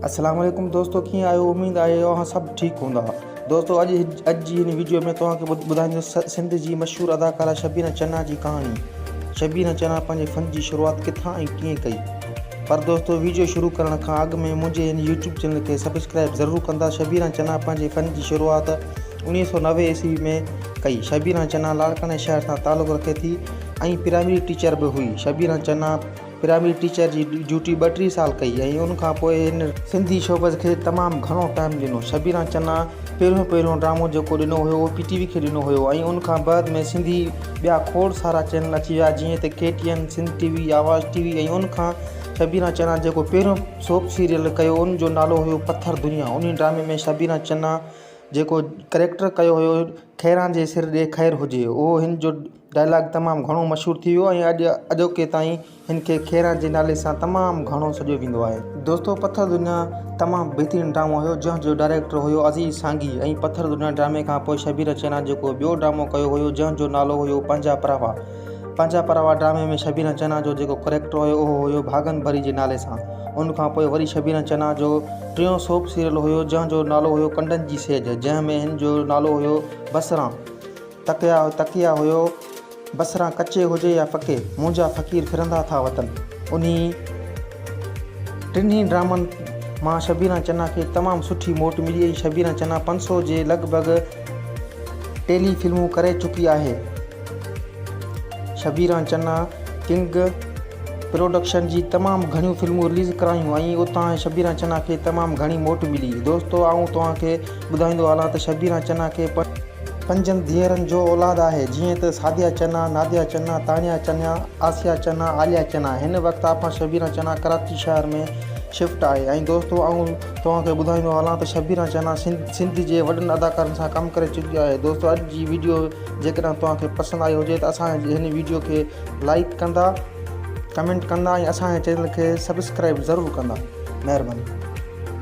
अस्सलाम वालेकुम दोस्तों, कीअं आहियो? उम्मीद आहे अहाँ सभु ठीकु हूंदा। दोस्तों अॼु जी हिन वीडियो में तव्हांखे ॿुधाईंदुसि सिंध जी मशहूरु अदाकारा शबीना चन्ना जी कहाणी। शबीना चन्ना पंहिंजे फ़न जी शुरूआति किथां ऐं कीअं कई। पर दोस्तों वीडियो शुरू करण खां अॻु में मुंहिंजे हिन यूट्यूब चैनल खे सब्सक्राइब ज़रूरु कंदा। शबीना चन्ना पंहिंजे फ़न जी शुरूआति 1990 ईस्वी में कई। शबीना चन्ना लाड़काने शहर सां तालुक़ु रखे थी ऐं प्राइमरी टीचर बि हुई। शबीना चन्ना प्राइमरी टीचर जी ड्यूटी 32 साल कई ऐं उनखां पोइ हिन सिंधी शोबज़ खे तमामु घणो टाइम ॾिनो। शबीना चन्ना पहिरियों ड्रामो जेको ॾिनो हुयो उहो PTV खे ॾिनो हुयो ऐं उनखां बाद में सिंधी ॿिया खोड़ सारा चैनल अची विया, जीअं त KTN, सिंध TV, आवाज़ TV। ऐं उनखां शबीना चन्ना जेको पहिरियों सोप सीरियल कयो उन जो नालो हुयो पत्थर दुनिया। उन ड्रामे में शबीना चन्ना जेको करेक्टर कयो हुयो खैरां जे सिर ॾे ख़ैरु हुजे, उहो हिन जो डायलॉग तमामु घणो मशहूरु थी वियो ऐं अॼोके ताईं हिन खे खैरां जे नाले सां तमामु घणो सॾियो वेंदो आहे। दोस्तों पत्थर दुनिया तमामु बहितरीनु ड्रामो हुयो जंहिंजो डायरेक्टर हुयो अज़ीज़ सांगी। ऐं पत्थर दुनिया ड्रामे खां पोइ शबीना चन्ना जेको ॿियो ड्रामो कयो हुयो जंहिंजो नालो हुयो पंहिंजा परावा। पंहिंजा परावा ड्रामे में शबीना चन्ना जो जेको करेक्टर हुयो उहो हुयो भागन भरी जे नाले सां। उनखां पोइ वरी शबीना चन्ना जो टियों सोप सीरियल हुयो जंहिंजो नालो हुयो कंडनि जी सेज, जंहिंमें हिन जो नालो हुयो बसरां। तकिया हुयो बसरां कचे हुजे या पके, मुंहिंजा फ़क़ीर फिरंदा था वतन। उन्ही टिनी ड्रामनि मां शबीना चन्ना खे तमामु सुठी मोट मिली ऐं शबीना चन्ना 500 जे लॻभॻि टेली फिल्मूं करे चुकी आहे। शबीना चन्ना किंग प्रोडक्शन जी तमामु घणियूं फिल्मूं रिलीज़ करायूं ऐं उतां शबीना चन्ना खे तमामु घणी मोट मिली। दोस्तों आऊं तव्हांखे ॿुधाईंदो हलां त शबीना चन्ना खे 5 धीअरनि जो औलाद आहे, जीअं त सादिया चन्ना, नादिया चन्ना, तानिया चन्ना, आसिया चन्ना, आलिया चन्ना। हिन वक़्तु आपा शबीना चन्ना कराची शहर में शिफ्ट आहे। ऐं दोस्तों आऊं तव्हांखे ॿुधाईंदो हलां त शबीना चन्ना सिंध जे वॾनि अदाकारनि सां कमु करे चुकी आहे। दोस्तों अॼु जी वीडियो जेकॾहिं तव्हांखे पसंदि आई हुजे त असांजे हिन वीडियो खे लाइक कंदा, कमेंट कंदा ऐं असांजे चैनल खे सब्सक्राइब ज़रूरु कंदा। महिरबानी।